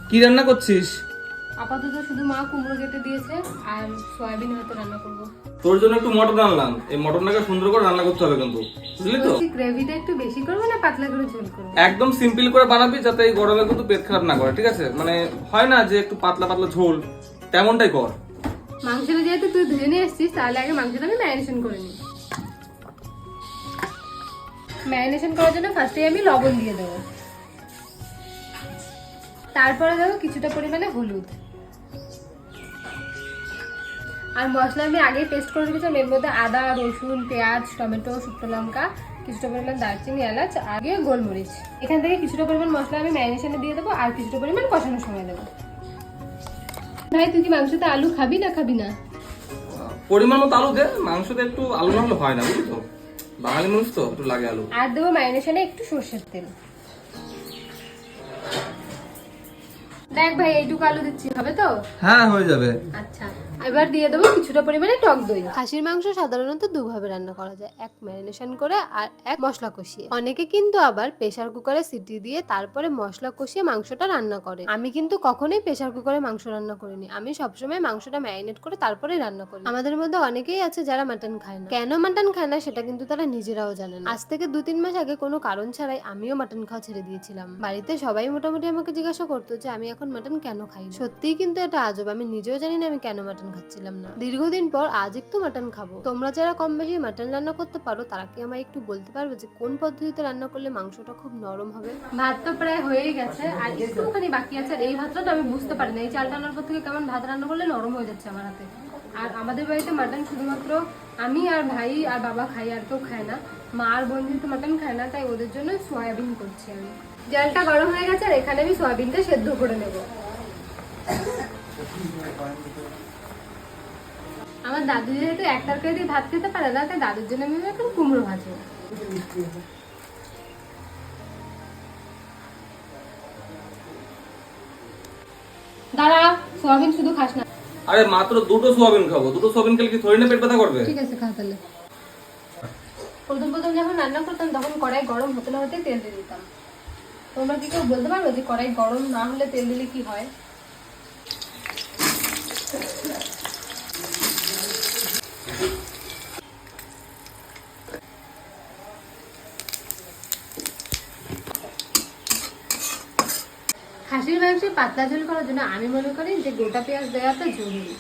কি রান্না করছিস? আপাতত শুধু মা কুমড়ো কেটে দিয়েছে আর সয়াবিন হয়তো রান্না করব। তোর জন্য একটু মটন আনলাম, এই মটনটাকে সুন্দর করে রান্না করতে হবে কিন্তু, বুঝলি তো? বলছি গ্রেভিটা একটু বেশি করব না পাতলা করে ঝোল করব? একদম সিম্পল করে বানাবি, যাতে এই গরমে কিন্তু পেট খারাপ না করে, ঠিক আছে? মানে হয় না যে একটু পাতলা পাতলা ঝোল, তেমনটাই কর। মাংসটা যেহেতু তুই ধুয়ে নিয়ে এসেছিস, তাহলে আগে মাংসটা আমি ম্যারিনেশন করে নিই। ম্যারিনেশন করার জন্য ফার্স্টে আমি লবণ দিয়ে দেবো, তারপরে দেবো কিছুটা পরিমাণে হলুদ, আর মশলা আমি আগেই পেস্ট করে রেখেছিলাম। এর মধ্যে আদা, রসুন, পেঁয়াজ, টমেটো, শুকনো লঙ্কা, কিছুটা পরিমাণ দারচিনি, এলাচ আগে গোলমরিচ। এখান থেকে কিছুটা পরিমাণ মশলা আমি ম্যারিনেশনে দিয়ে দেবো আর কিছুটা পরিমাণ কষানোর সময় দেবো। ভাই তুই কি মাংসতে আলু খাবি না খাবি না? পরিমাণ মতো আলু দে, মাংসতে একটু আলু না হলে হয় না, বুঝলি তো? বাঙালি মানুষ তো একটু লাগে আলু। আর দেবো ম্যারিনেশনে একটু সর্ষের তেল। দেখ ভাই এইটুকু আলু দিচ্ছি, হবে তো? হ্যাঁ, হয়ে যাবে। আচ্ছা, এবার দিয়ে দেবো কিছুটা পরিমাণে টক দই। খাসির মাংস সাধারণত দুভাবে রান্না করা যায়, এক ম্যারিনেশন করে আর এক মশলা কষিয়ে। অনেকে কিন্তু আবার প্রেসার কুকারে সিটি দিয়ে তারপরে মশলা কষিয়ে মাংসটা রান্না করে। আমি কিন্তু কখনোই প্রেসার কুকারে মাংস রান্না করিনি, আমি সবসময় মাংসটা ম্যারিনেট করে তারপরে রান্না করি। আমাদের মধ্যে অনেকেই আছে যারা মাটন খায় না। কেন মাটন খায় না সেটা কিন্তু তারা নিজেরাও জানে না। আজ থেকে 2-3 মাস আগে কোনো কারণ ছাড়াই আমিও মাটন খাওয়া ছেড়ে দিয়েছিলাম। বাড়িতে সবাই মোটামুটি আমাকে জিজ্ঞাসা করতো যে আমি এখন মাটন কেন খাই। সত্যিই কিন্তু এটা আজব, আমি নিজেও জানি না আমি কেন মাটন খাচ্ছিলাম না। দীর্ঘদিন পর আজ একটু মাটন খাবো। তোমরা যারা কম বেশি মাটন রান্না করতে পারো তারা কি আমায় একটু বলতে পারবে যে কোন পদ্ধতিতে রান্না করলে মাংসটা খুব নরম হবে? ভাত তো প্রায় হয়েই গেছে, আর একটুখানি বাকি আছে। আর এই ভাতটা তো আমি বুঝতে পারি না, এই চালটা আনার পর থেকে কেমন ভাত রান্না করলে নরম হয়ে যাচ্ছে আমার হাতে। আর আমাদের বাড়িতে মাটন শুধুমাত্র আমি আর ভাই আর বাবা খাই, আর কেউ খায় না। মা আর বোন যেহেতু মাটন খায় না, তাই ওদের জন্য সয়াবিন করছি আমি। জলটা গরম হয়ে গেছে আর এখানে আমি সয়াবিনটা সেদ্ধ করে নেব। আমার দাদু যেহেতু এক তরকারি দিয়ে ভাত খেতে পারে না, তাই দাদুর জন্য আমি এখন কুমড়ো ভাজবো। দাঁড়া, সয়াবিন শুধু খাস না। আরে মাত্র দুটো সোয়াবিন খাবো, দুটো সোয়াবিন খেলে কি থোড়ি না পেট ব্যথা করবে? ঠিক আছে, খা তাহলে। প্রথম প্রথম যখন রান্না করতাম তখন কড়াই গরম হতে না হতে তেল দিয়ে দিতাম। তোমরা কি কেউ বলতে পারবে যে কড়াই গরম না হলে তেল দিলে কি হয়? খাসির মাংসে পাতলা ঝোল করার জন্য আমি মনে করি যে গোটা পেঁয়াজ দেওয়াটা জরুরি।